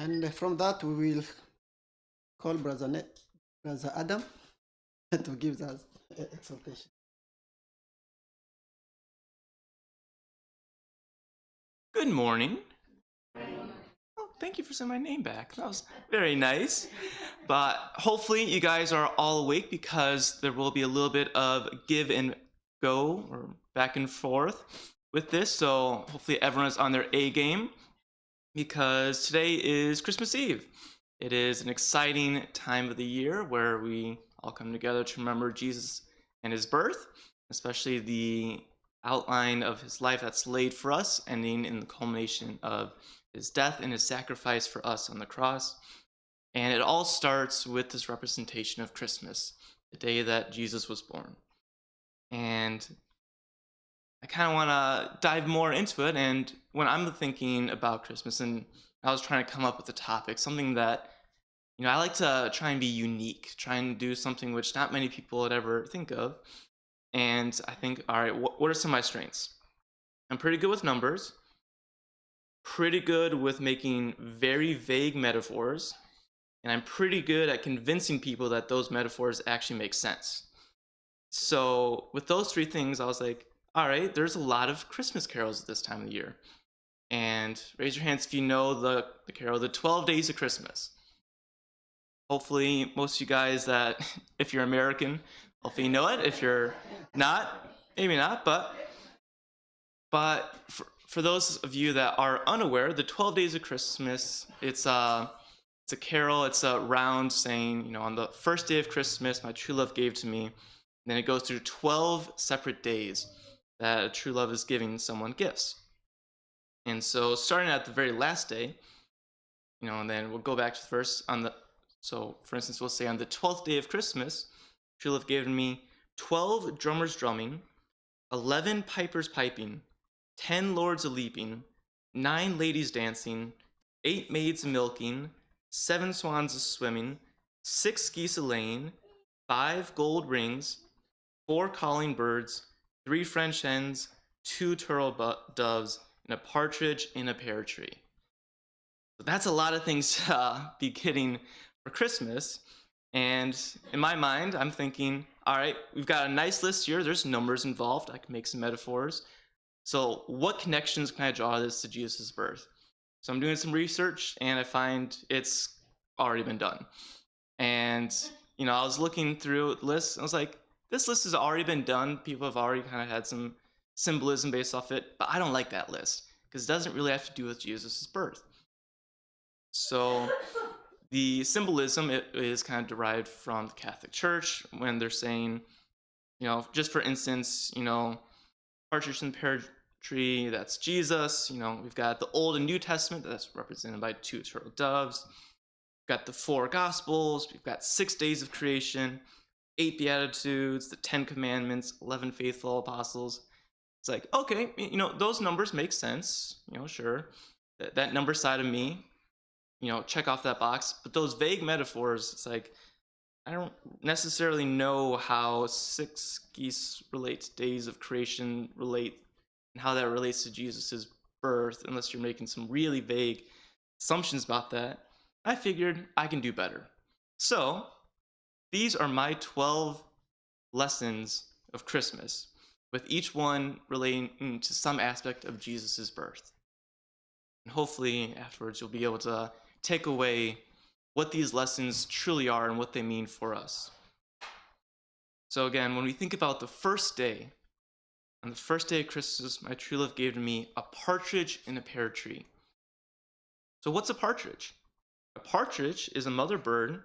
And from that, we will call Brother Adam to give us exhortation. Good morning. Oh, thank you for saying my name back. That was very nice. But hopefully you guys are all awake because there will be a little bit of give and go or back and forth with this. So hopefully everyone's on their A game because today is Christmas Eve. It is an exciting time of the year where we all come together to remember Jesus and his birth, especially the outline of his life that's laid for us, ending in the culmination of his death and his sacrifice for us on the cross. And it all starts with this representation of Christmas, the day that Jesus was born. And I kind of want to dive more into it. And when I'm thinking about Christmas, and I was trying to come up with a topic, something that, I like to try and be unique, try and do something which not many people would ever think of. And I think, all right, what are some of my strengths? I'm pretty good with numbers, pretty good with making very vague metaphors, and I'm pretty good at convincing people that those metaphors actually make sense. So with those three things, I was like, all right, there's a lot of Christmas carols at this time of the year. And raise your hands if you know the carol, the 12 Days of Christmas. Hopefully, most of you guys that, if you're American, hopefully you know it. If you're not, maybe not, but for those of you that are unaware, the 12 Days of Christmas, it's a carol, it's a round saying, on the first day of Christmas, my true love gave to me. And then it goes through 12 separate days that a true love is giving someone gifts. And so starting at the very last day, and then we'll go back to the verse so for instance, we'll say on the 12th day of Christmas, true love gave to me 12 drummers drumming, 11 pipers piping, 10 lords a leaping, 9 ladies dancing, 8 maids a milking, 7 swans a swimming, 6 geese a laying, 5 gold rings, 4 calling birds, 3 French hens, 2 turtle doves, and a partridge in a pear tree. So that's a lot of things to be getting for Christmas. And in my mind, I'm thinking, all right, we've got a nice list here. There's numbers involved. I can make some metaphors. So what connections can I draw this to Jesus' birth? So I'm doing some research and I find it's already been done. And, I was looking through the list and I was like, this list has already been done. People have already kind of had some symbolism based off it, but I don't like that list because it doesn't really have to do with Jesus' birth. So the symbolism is kind of derived from the Catholic Church when they're saying, just for instance, partridge in the pear tree, that's Jesus. We've got the Old and New Testament that's represented by 2 turtle doves. We've got the 4 Gospels. We've got 6 days of creation, 8 Beatitudes, the 10 Commandments, 11 faithful apostles. It's like, okay, those numbers make sense. Sure, that number side of me, check off that box. But those vague metaphors, it's like, I don't necessarily know how 6 geese relate to days of creation relate and how that relates to Jesus's birth, unless you're making some really vague assumptions about that. I figured I can do better. So these are my 12 lessons of Christmas, with each one relating to some aspect of Jesus's birth. And hopefully afterwards you'll be able to take away what these lessons truly are and what they mean for us. So again, when we think about the first day, on the first day of Christmas, my true love gave to me a partridge in a pear tree. So what's a partridge? A partridge is a mother bird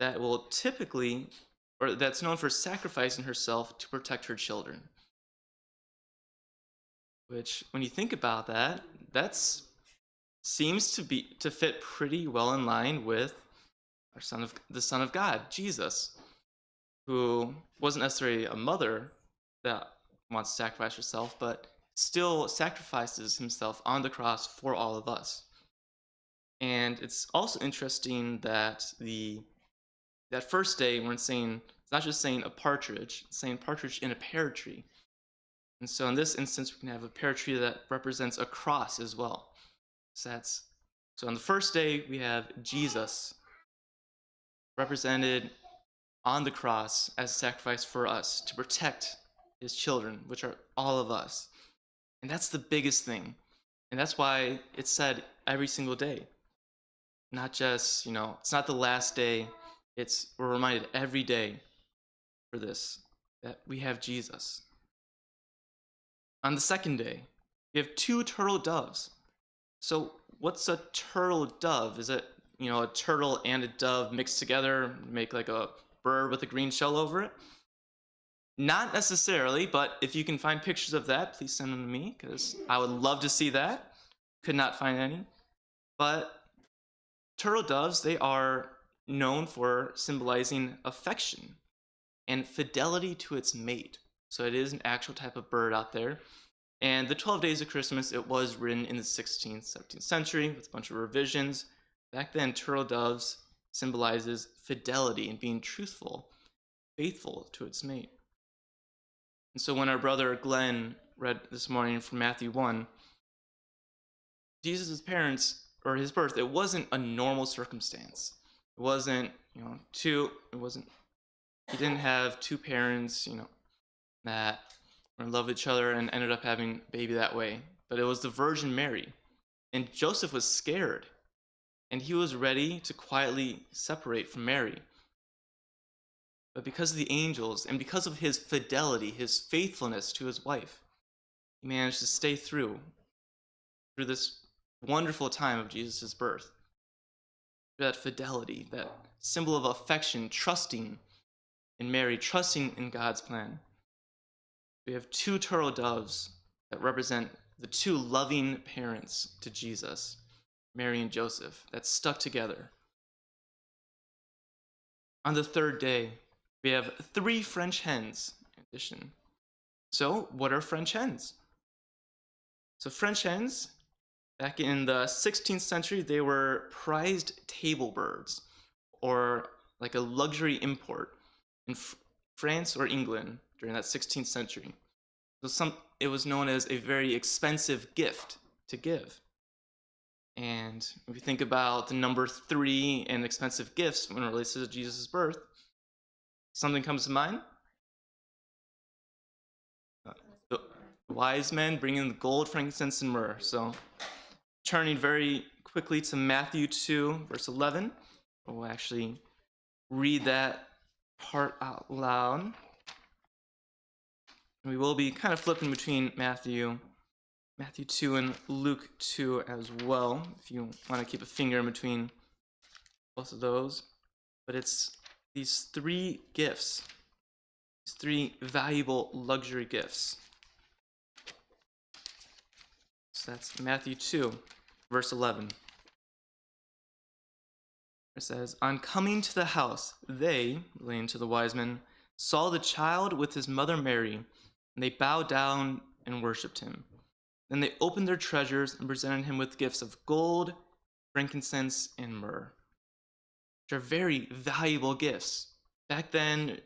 that will typically, or that's known for sacrificing herself to protect her children. Which, when you think about that, seems to fit pretty well in line with the Son of God, Jesus, who wasn't necessarily a mother that wants to sacrifice herself, but still sacrifices himself on the cross for all of us. And it's also interesting that that first day when it's not just saying a partridge, it's saying partridge in a pear tree. And so in this instance, we can have a pear tree that represents a cross as well. So that's So on the first day, we have Jesus represented on the cross as a sacrifice for us to protect his children, which are all of us. And that's the biggest thing. And that's why it's said every single day. Not just, it's not the last day. We're reminded every day for this, that we have Jesus. On the second day, we have 2 turtle doves. So what's a turtle dove? Is it, a turtle and a dove mixed together, make like a bird with a green shell over it? Not necessarily, but if you can find pictures of that, please send them to me, because I would love to see that. Could not find any. But turtle doves, they are known for symbolizing affection and fidelity to its mate. So it is an actual type of bird out there. And the 12 Days of Christmas, it was written in the 16th, 17th century with a bunch of revisions. Back then, turtle doves symbolizes fidelity and being truthful, faithful to its mate. And so when our brother Glenn read this morning from Matthew 1, Jesus' parents, or his birth, it wasn't a normal circumstance. It wasn't, he didn't have 2 parents, that were in love with each other and ended up having a baby that way. But it was the Virgin Mary. And Joseph was scared. And he was ready to quietly separate from Mary. But because of the angels and because of his fidelity, his faithfulness to his wife, he managed to stay through this wonderful time of Jesus' birth. That fidelity, that symbol of affection, trusting in Mary, trusting in God's plan. We have 2 turtle doves that represent the 2 loving parents to Jesus, Mary and Joseph, that stuck together. On the third day, we have 3 French hens in addition. So, what are French hens? So, French hens, back in the 16th century, they were prized table birds, or like a luxury import in France or England during that 16th century. So it was known as a very expensive gift to give. And if you think about the number 3 and expensive gifts when it relates to Jesus' birth, something comes to mind? The wise men bringing the gold, frankincense, and myrrh. So turning very quickly to Matthew 2, verse 11. We'll actually read that part out loud. And we will be kind of flipping between Matthew 2 and Luke 2 as well, if you want to keep a finger in between both of those. But it's these 3 gifts, these 3 valuable luxury gifts. So that's Matthew 2, verse 11. It says, "On coming to the house, they," relating to the wise men, "saw the child with his mother Mary, and they bowed down and worshipped him. Then they opened their treasures and presented him with gifts of gold, frankincense, and myrrh," which are very valuable gifts. Back then,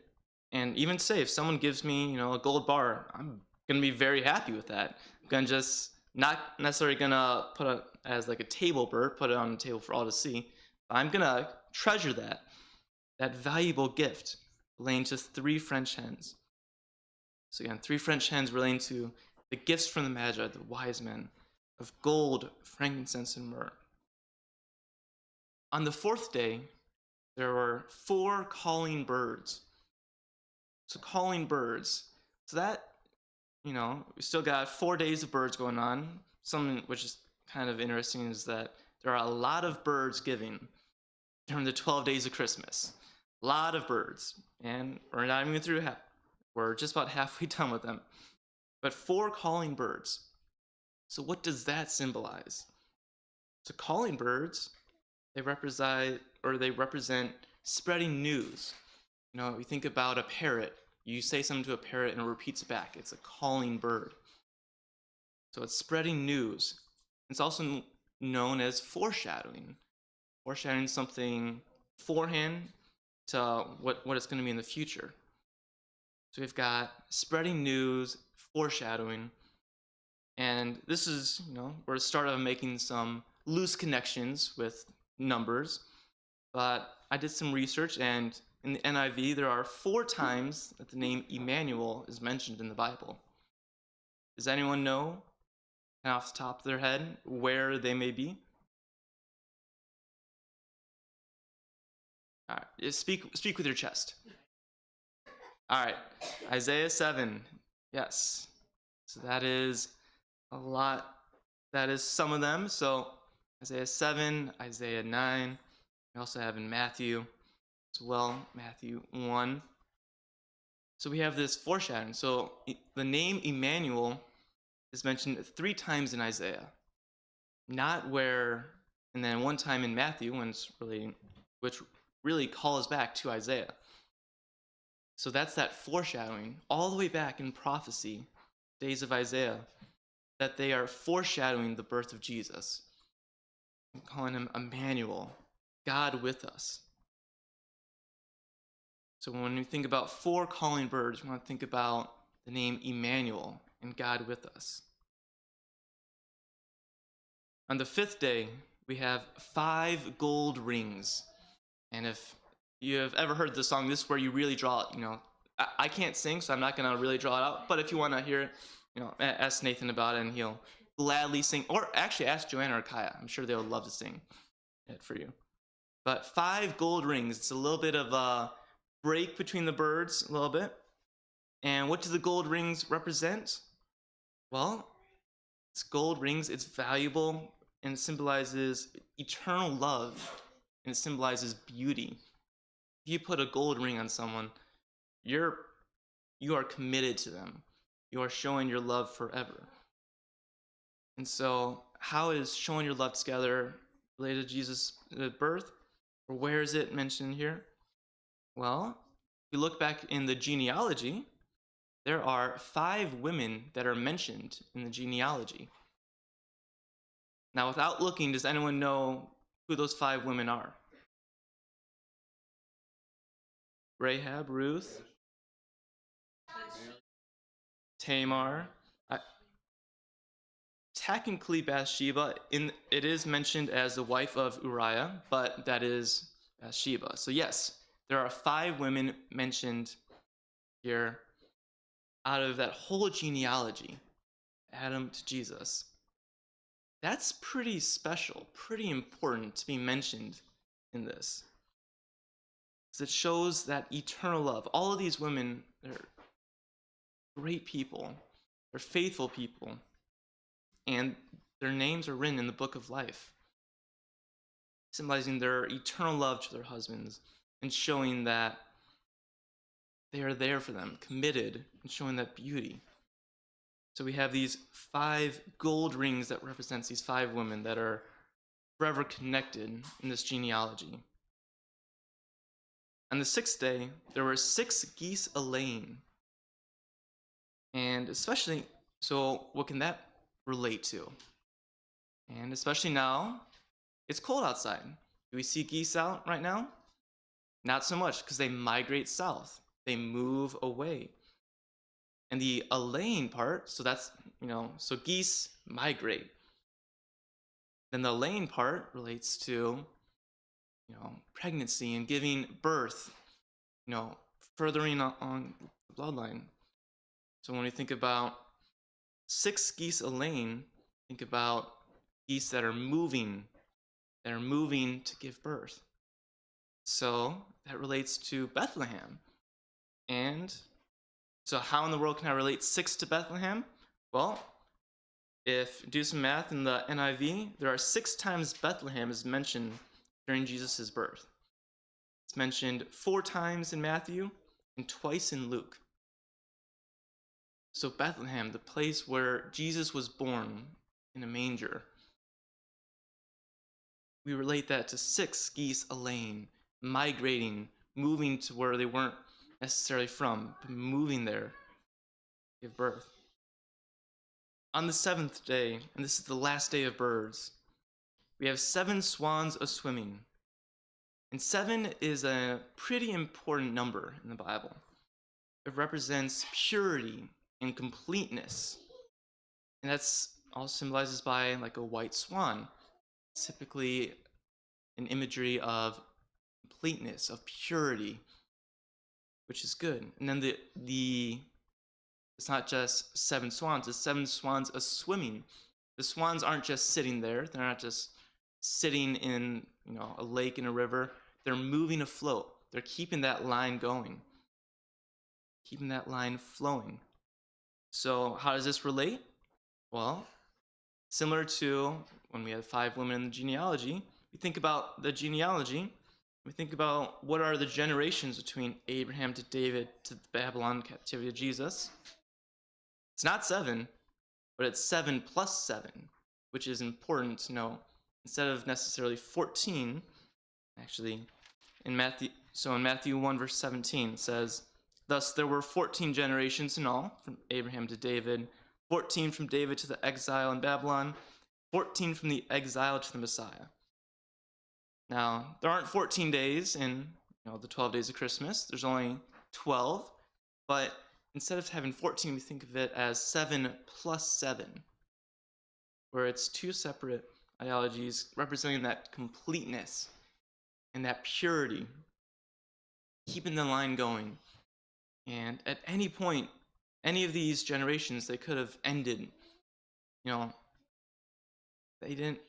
and even today, if someone gives me, a gold bar, I'm gonna be very happy with that. I'm gonna just not necessarily gonna put it as like a table bird, put it on the table for all to see. I'm gonna treasure that valuable gift relating to 3 French hens. So again, 3 French hens relating to the gifts from the Magi, the wise men, of gold, frankincense, and myrrh. On the 4th day, there were 4 calling birds. So calling birds. So that, we still got 4 days of birds going on. Something which is kind of interesting is that there are a lot of birds giving during the 12 days of Christmas. A lot of birds. And we're not even through half. We're just about halfway done with them. But 4 calling birds. So what does that symbolize? So calling birds, they represent spreading news. You think about a parrot. You say something to a parrot and it repeats back. It's a calling bird. So it's spreading news. It's also known as foreshadowing. Foreshadowing something beforehand to what it's going to be in the future. So we've got spreading news, foreshadowing, and this is, we're the start of making some loose connections with numbers, but I did some research, and in the NIV, there are 4 times that the name Emmanuel is mentioned in the Bible. Does anyone know, off the top of their head, where they may be? All right, speak with your chest. All right, Isaiah 7. Yes. So that is a lot. That is some of them. So Isaiah 7, Isaiah 9. We also have in Matthew as well, Matthew 1. So we have this foreshadowing. So the name Emmanuel is mentioned 3 times in Isaiah. Not where, and then 1 time in Matthew, when it's relating, which really calls back to Isaiah. So that's that foreshadowing all the way back in prophecy, days of Isaiah, that they are foreshadowing the birth of Jesus. I'm calling him Emmanuel, God with us. So when we think about 4 calling birds, we want to think about the name Emmanuel and God with us. On the 5th day, we have 5 gold rings. And if you have ever heard the song, this is where you really draw it. I can't sing, so I'm not going to really draw it out. But if you want to hear it, ask Nathan about it, and he'll gladly sing. Or actually, ask Joanna or Kaya. I'm sure they would love to sing it for you. But 5 gold rings. It's a little bit of a break between the birds, a little bit. And what do the gold rings represent? Well, it's gold rings. It's valuable, and it symbolizes eternal love, and it symbolizes beauty. If you put a gold ring on someone, you are committed to them. You are showing your love forever. And so, how is showing your love together related to Jesus' birth? Or where is it mentioned here? Well, if we look back in the genealogy, there are 5 women that are mentioned in the genealogy. Now, without looking, does anyone know who those 5 women are? Rahab, Ruth, Tamar. Technically, Bathsheba, it is mentioned as the wife of Uriah, but that is Bathsheba. So yes, there are 5 women mentioned here out of that whole genealogy, Adam to Jesus. That's pretty special, pretty important to be mentioned in this. Because it shows that eternal love. All of these women, they're great people. They're faithful people. And their names are written in the book of life, symbolizing their eternal love to their husbands and showing that they are there for them, committed, and showing that beauty. So we have these 5 gold rings that represents these 5 women that are forever connected in this genealogy. On the 6th day, there were 6 geese a laying. And especially, so what can that relate to? And especially now, it's cold outside. Do we see geese out right now? Not so much, because they migrate south. They move away. And the laying part, so that's, so geese migrate. Then the laying part relates to, pregnancy and giving birth, furthering on the bloodline. So when we think about 6 geese a laying, think about geese that are moving to give birth. So that relates to Bethlehem. And so how in the world can I relate 6 to Bethlehem? Well, if do some math in the NIV, there are 6 times Bethlehem is mentioned during Jesus' birth. It's mentioned 4 times in Matthew and twice in Luke. So Bethlehem, the place where Jesus was born in a manger, we relate that to 6 geese a laying, migrating, moving to where they weren't necessarily from, but moving there to give birth. On the 7th day, and this is the last day of birds, we have 7 swans a swimming. And 7 is a pretty important number in the Bible. It represents purity and completeness. And that's all symbolizes by like a white swan. typically an imagery of completeness, of purity, which is good. And then the it's not just 7 swans, it's 7 swans a swimming. The swans aren't just sitting there, they're not just sitting in, a lake, in a river. They're moving afloat. They're keeping that line going, keeping that line flowing. So how does this relate? Well, similar to when we had 5 women in the genealogy, we think about the genealogy, we think about what are the generations between Abraham to David to the Babylon captivity of Jesus. It's not 7, but it's 7 plus 7, which is important to know. Instead of necessarily 14, actually, in Matthew 1 verse 17 says, "Thus there were 14 generations in all, from Abraham to David, 14 from David to the exile in Babylon, 14 from the exile to the Messiah." Now, there aren't 14 days in the 12 days of Christmas. There's only 12, but instead of having 14, we think of it as 7 plus 7, where it's 2 separate ideologies representing that completeness and that purity, keeping the line going. And at any point, any of these generations, they could have ended. They didn't.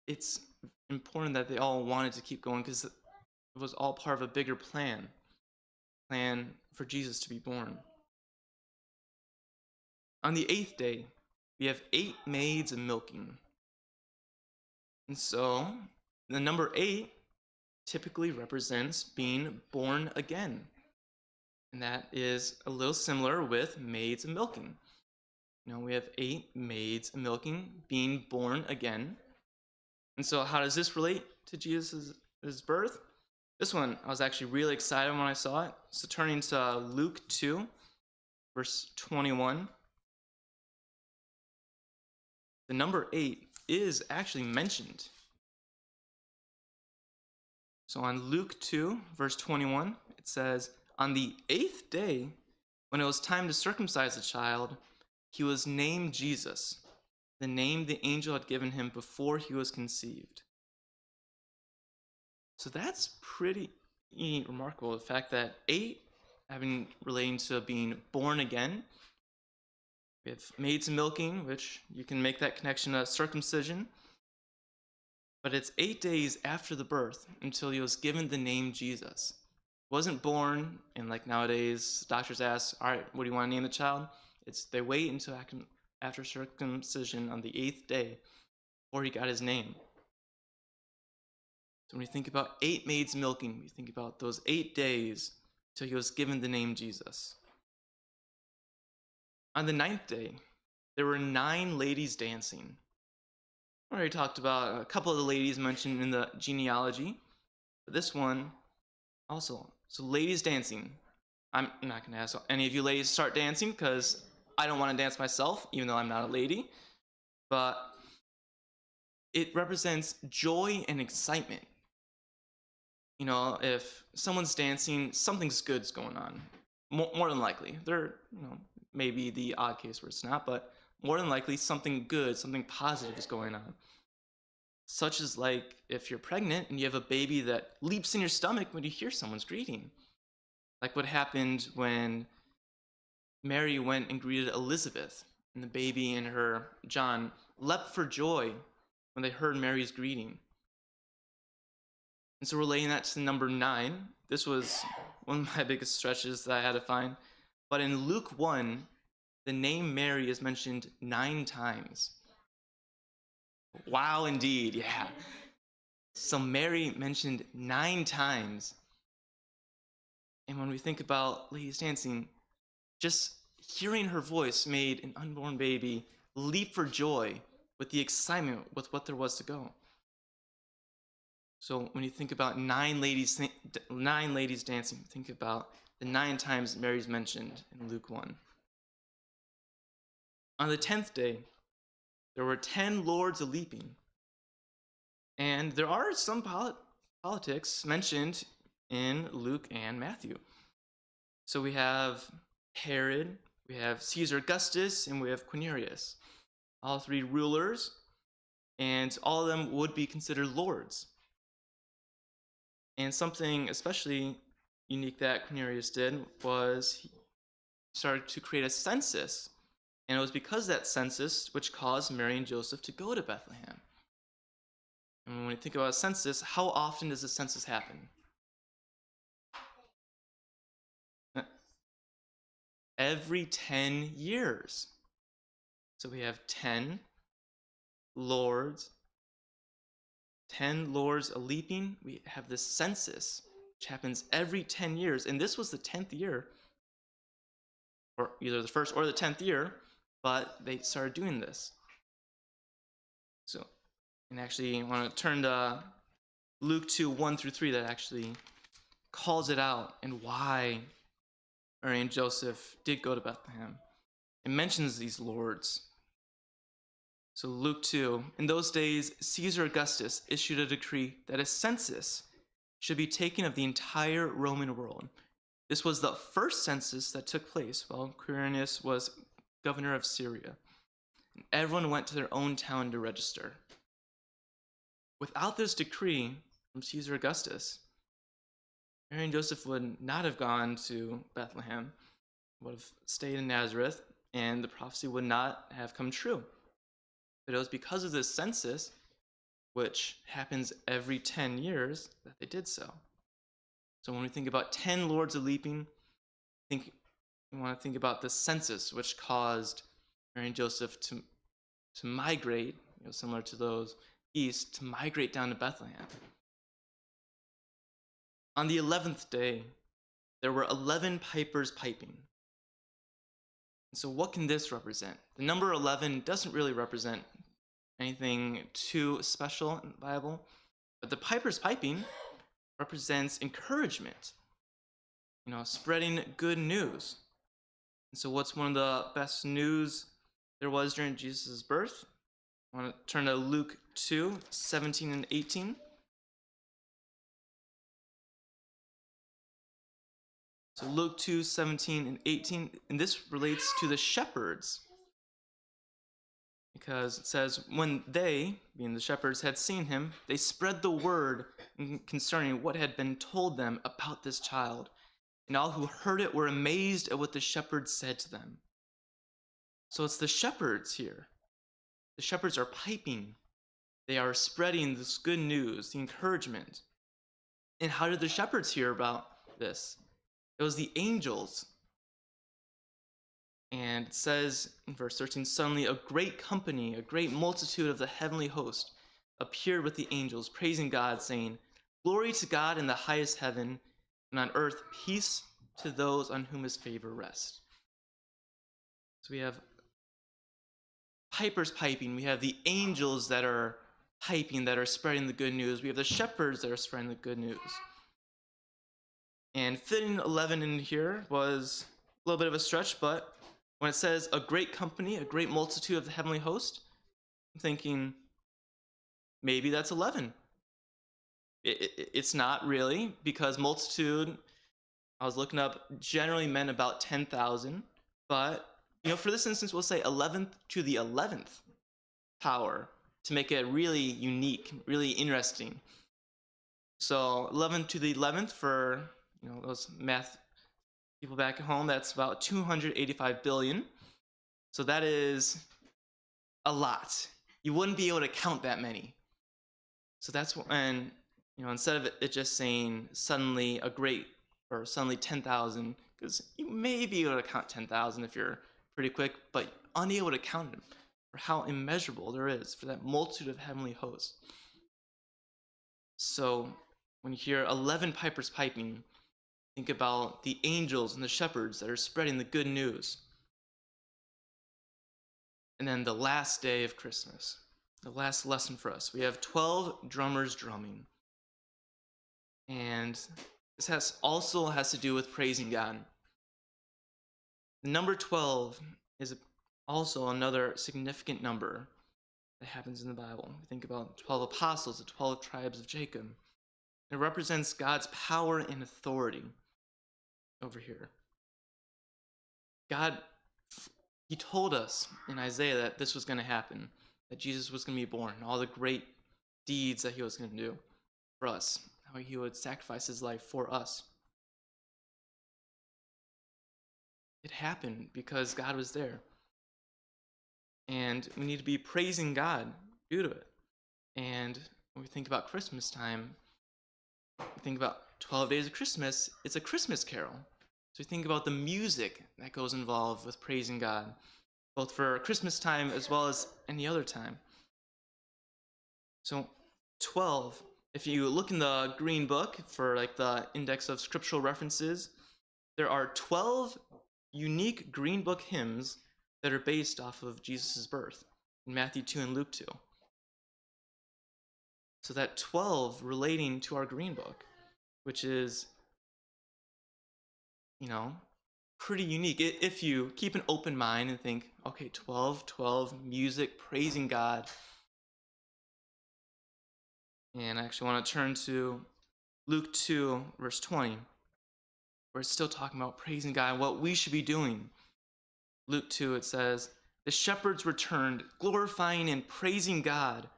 It's important that they all wanted to keep going because it was all part of a bigger plan for Jesus to be born. On the 8th day, we have 8 maids a milking. And so the number 8 typically represents being born again. And that is a little similar with maids a milking. We have 8 maids a milking, being born again. And so how does this relate to Jesus' birth? This one, I was actually really excited when I saw it. So turning to Luke 2, verse 21. The number 8 is actually mentioned. So on Luke 2, verse 21, it says, "On the 8th day, when it was time to circumcise the child, he was named Jesus, the name the angel had given him before he was conceived." So that's pretty remarkable, the fact that 8 relating to being born again. We have maids and milking, which you can make that connection to circumcision. But it's 8 days after the birth until he was given the name Jesus. Wasn't born, and like nowadays, doctors ask, "All right, what do you want to name the child?" They wait until after circumcision on the 8th day before he got his name. So when we think about 8 maids milking, we think about those 8 days till he was given the name Jesus. On the 9th day, there were 9 ladies dancing. I already talked about a couple of the ladies mentioned in the genealogy, but this one also. So ladies dancing. I'm not going to ask any of you ladies to start dancing because I don't want to dance myself, even though I'm not a lady. But it represents joy and excitement. If someone's dancing, something's good's going on. More than likely. There, maybe the odd case where it's not, but more than likely something good, something positive is going on. Such as like if you're pregnant and you have a baby that leaps in your stomach when you hear someone's greeting. Like what happened when Mary went and greeted Elizabeth, and the baby and her, John, leapt for joy when they heard Mary's greeting. And so relating that to the number 9, this was one of my biggest stretches that I had to find. But in Luke 1, the name Mary is mentioned 9 times. Wow, indeed, yeah. So Mary mentioned 9 times. And when we think about ladies dancing, just hearing her voice made an unborn baby leap for joy with the excitement with what there was to go. So when you think about 9 ladies dancing, think about the 9 times Mary's mentioned in Luke 1. On the 10th day, there were 10 lords a leaping. And there are some politics mentioned in Luke and Matthew. So we have Herod, we have Caesar Augustus, and we have Quirinius. All 3 rulers. and all of them would be considered lords. And something especially unique that Cornelius did was he started to create a census. And it was because of that census which caused Mary and Joseph to go to Bethlehem. And when you think about a census, how often does a census happen? Every 10 years. So we have 10 lords, 10 lords a leaping. We have this census, which happens every 10 years. And this was the 10th year, or either the first or the 10th year, but they started doing this. So, and actually, I want to turn to Luke 2, 1 through 3, that actually calls it out and why Mary and Joseph did go to Bethlehem. It mentions these lords. So Luke 2, in those days, Caesar Augustus issued a decree that a census should be taken of the entire Roman world. This was the first census that took place while Quirinius was governor of Syria. And everyone went to their own town to register. Without this decree from Caesar Augustus, Mary and Joseph would not have gone to Bethlehem, would have stayed in Nazareth, and the prophecy would not have come true. But it was because of this census, which happens every 10 years, that they did so. So when we think about 10 lords a leaping, we want to think about the census, which caused Mary and Joseph to migrate, similar to those east, to migrate down to Bethlehem. On the 11th day, there were 11 pipers piping. And so what can this represent? The number 11 doesn't really represent anything too special in the Bible, but the pipers piping represents encouragement, spreading good news. And so what's one of the best news there was during Jesus' birth? I want to turn to Luke 2, 17 and 18. So Luke 2, 17 and 18, and this relates to the shepherds. Because it says, when they, being the shepherds, had seen him, they spread the word concerning what had been told them about this child. And all who heard it were amazed at what the shepherds said to them. So it's the shepherds here. The shepherds are piping. They are spreading this good news, the encouragement. And how did the shepherds hear about this? It was the angels. And it says in verse 13, suddenly a great company, a great multitude of the heavenly host appeared with the angels, praising God, saying, glory to God in the highest heaven, and on earth peace to those on whom his favor rests. So we have pipers piping. We have the angels that are piping, that are spreading the good news. We have the shepherds that are spreading the good news. And fitting 11 in here was a little bit of a stretch, but when it says a great company, a great multitude of the heavenly host, I'm thinking maybe that's 11. It's not really, because multitude, I was looking up, generally meant about 10,000. But, for this instance, we'll say 11th to the 11th power to make it really unique, really interesting. So 11th to the 11th for, those math people back at home, that's about 285 billion. So that is a lot. You wouldn't be able to count that many. So that's when, instead of it just saying suddenly a great, or suddenly 10,000, because you may be able to count 10,000 if you're pretty quick, but unable to count them for how immeasurable there is for that multitude of heavenly hosts. So when you hear 11 pipers piping, think about the angels and the shepherds that are spreading the good news. And then the last day of Christmas, the last lesson for us, we have 12 drummers drumming. And this also has to do with praising God. The number 12 is also another significant number that happens in the Bible. We think about 12 apostles, the 12 tribes of Jacob. It represents God's power and authority over here. God, he told us in Isaiah that this was going to happen. that Jesus was going to be born, and all the great deeds that he was going to do for us, how he would sacrifice his life for us. It happened because God was there. And we need to be praising God due to it. And when we think about Christmas time, we think about 12 Days of Christmas, it's a Christmas carol. So we think about the music that goes involved with praising God, both for Christmas time as well as any other time. So 12, if you look in the green book for like the index of scriptural references, there are 12 unique green book hymns that are based off of Jesus' birth in Matthew 2 and Luke 2. So that 12 relating to our green book, which is, pretty unique. If you keep an open mind and think, okay, 12, music, praising God. And I actually want to turn to Luke 2, verse 20, where it's still talking about praising God and what we should be doing. Luke 2, it says, "The shepherds returned, glorifying and praising God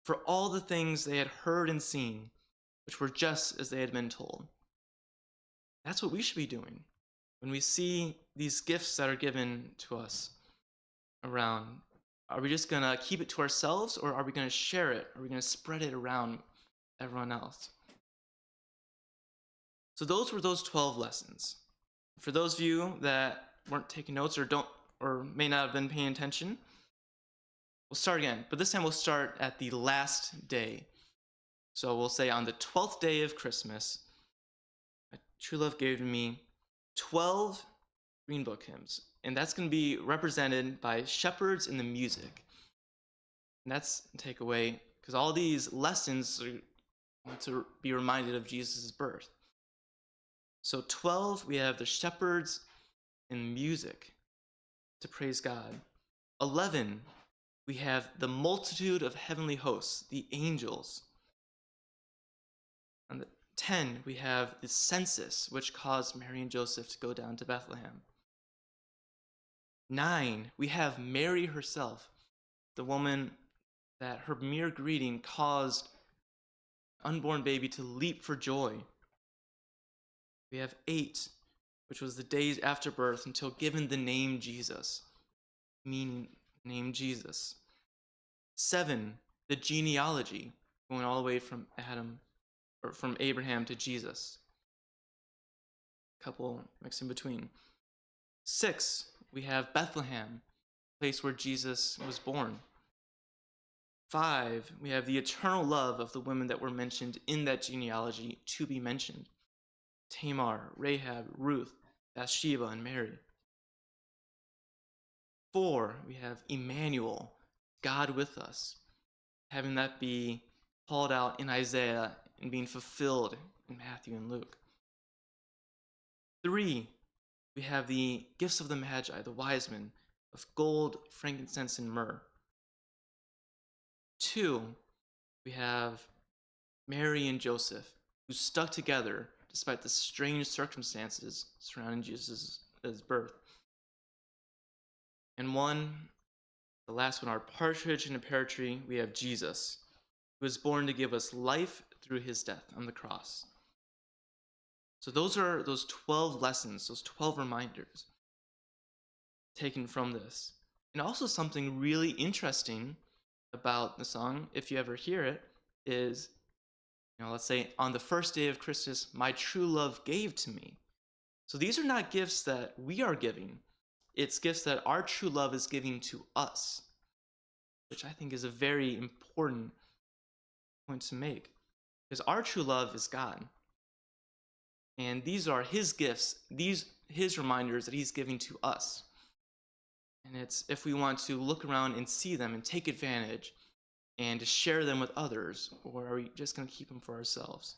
for all the things they had heard and seen, which were just as they had been told." That's what we should be doing. When we see these gifts that are given to us around, are we just going to keep it to ourselves, or are we going to share it? Are we going to spread it around everyone else? So those were those 12 lessons. For those of you that weren't taking notes or may not have been paying attention, we'll start again, but this time we'll start at the last day. So we'll say on the 12th day of Christmas, my true love gave to me 12 green book hymns, and that's going to be represented by shepherds in the music. And that's a takeaway, because all these lessons are going to be reminded of Jesus' birth. So 12, we have the shepherds in music to praise God. 11, we have the multitude of heavenly hosts, the angels. On the 10, we have the census, which caused Mary and Joseph to go down to Bethlehem. 9, we have Mary herself, the woman that her mere greeting caused an unborn baby to leap for joy. We have 8, which was the days after birth until given the name Jesus, meaning name Jesus. 7, the genealogy, going all the way from Abraham to Jesus. A couple mixed in between. 6, we have Bethlehem, place where Jesus was born. 5, we have the eternal love of the women that were mentioned in that genealogy to be mentioned. Tamar, Rahab, Ruth, Bathsheba, and Mary. 4, we have Emmanuel, God with us, having that be called out in Isaiah and being fulfilled in Matthew and Luke. 3, we have the gifts of the Magi, the wise men, of gold, frankincense, and myrrh. 2, we have Mary and Joseph, who stuck together despite the strange circumstances surrounding Jesus' birth. And 1, the last one, our partridge in a pear tree, we have Jesus, who was born to give us life through his death on the cross. So those are those 12 lessons, those 12 reminders taken from this. And also something really interesting about the song, if you ever hear it, is, let's say, on the first day of Christmas, my true love gave to me. So these are not gifts that we are giving. It's gifts that our true love is giving to us, which I think is a very important point to make, because our true love is God. And these are his gifts, his reminders that he's giving to us. And it's if we want to look around and see them and take advantage and to share them with others, or are we just going to keep them for ourselves?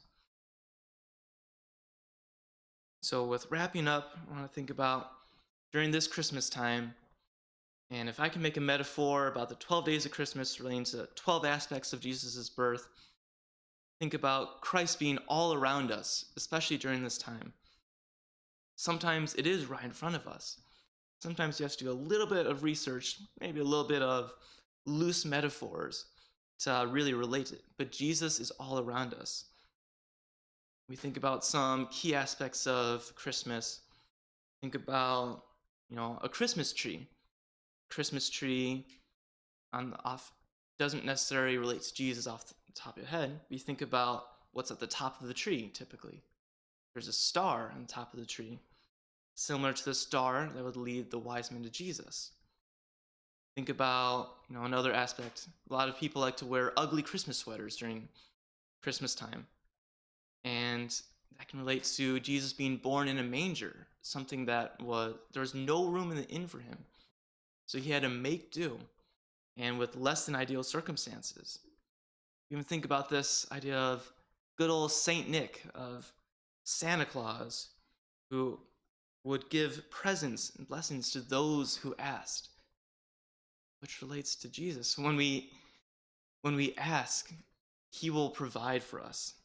So with wrapping up, I want to think about during this Christmas time, and if I can make a metaphor about the 12 days of Christmas relating to 12 aspects of Jesus' birth, think about Christ being all around us, especially during this time. Sometimes it is right in front of us. Sometimes you have to do a little bit of research, maybe a little bit of loose metaphors to really relate it. But Jesus is all around us. We think about some key aspects of Christmas. Think about, a Christmas tree. Christmas tree on the off doesn't necessarily relate to Jesus off the top of your head. But you think about what's at the top of the tree typically. There's a star on the top of the tree, similar to the star that would lead the wise men to Jesus. Think about, another aspect. A lot of people like to wear ugly Christmas sweaters during Christmas time. And that can relate to Jesus being born in a manger, something that there was no room in the inn for him. So he had to make do, and with less than ideal circumstances. Even think about this idea of good old Saint Nick, of Santa Claus, who would give presents and blessings to those who asked, which relates to Jesus. When we ask, he will provide for us.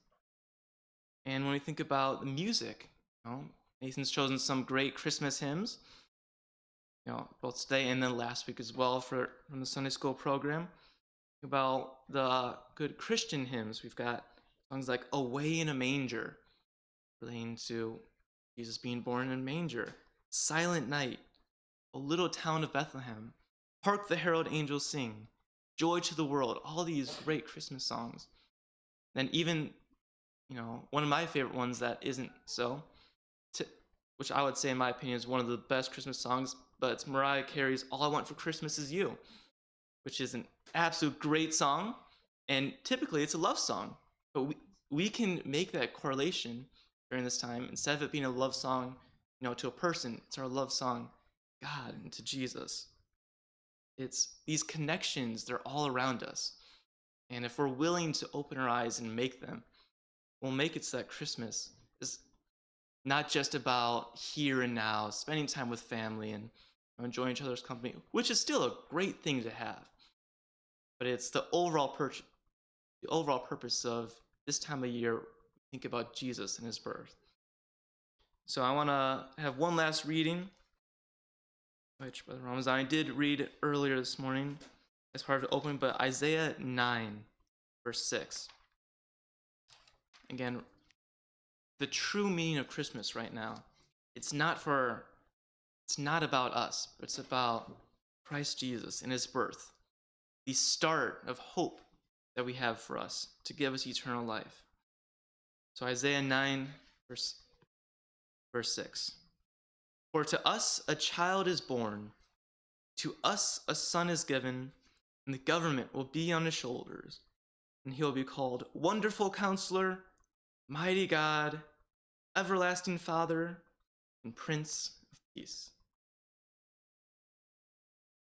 And when we think about the music, Nathan's chosen some great Christmas hymns, both today and then last week as well from the Sunday school program. Think about the good Christian hymns. We've got songs like Away in a Manger, relating to Jesus being born in a manger, Silent Night, O Little Town of Bethlehem, Hark the Herald Angels Sing, Joy to the World, all these great Christmas songs. And even, one of my favorite ones that isn't so, which I would say in my opinion is one of the best Christmas songs, but it's Mariah Carey's All I Want for Christmas Is You, which is an absolute great song, and typically it's a love song, but we can make that correlation during this time. Instead of it being a love song, to a person, it's our love song, God, and to Jesus. It's these connections, they're all around us. And if we're willing to open our eyes and make them, we'll make it so that Christmas is not just about here and now, spending time with family and enjoying each other's company, which is still a great thing to have. But it's the overall purpose of this time of year. Think about Jesus and his birth. So I want to have one last reading, which Brother Ramazani did read earlier this morning as part of the opening, but Isaiah 9, verse 6. Again, the true meaning of Christmas right now, it's not about us, but it's about Christ Jesus and his birth, the start of hope that we have for us to give us eternal life. So Isaiah 9, verse 6. For to us a child is born, to us a son is given, and the government will be on his shoulders, and he will be called Wonderful Counselor, Mighty God, Everlasting Father, and Prince of Peace.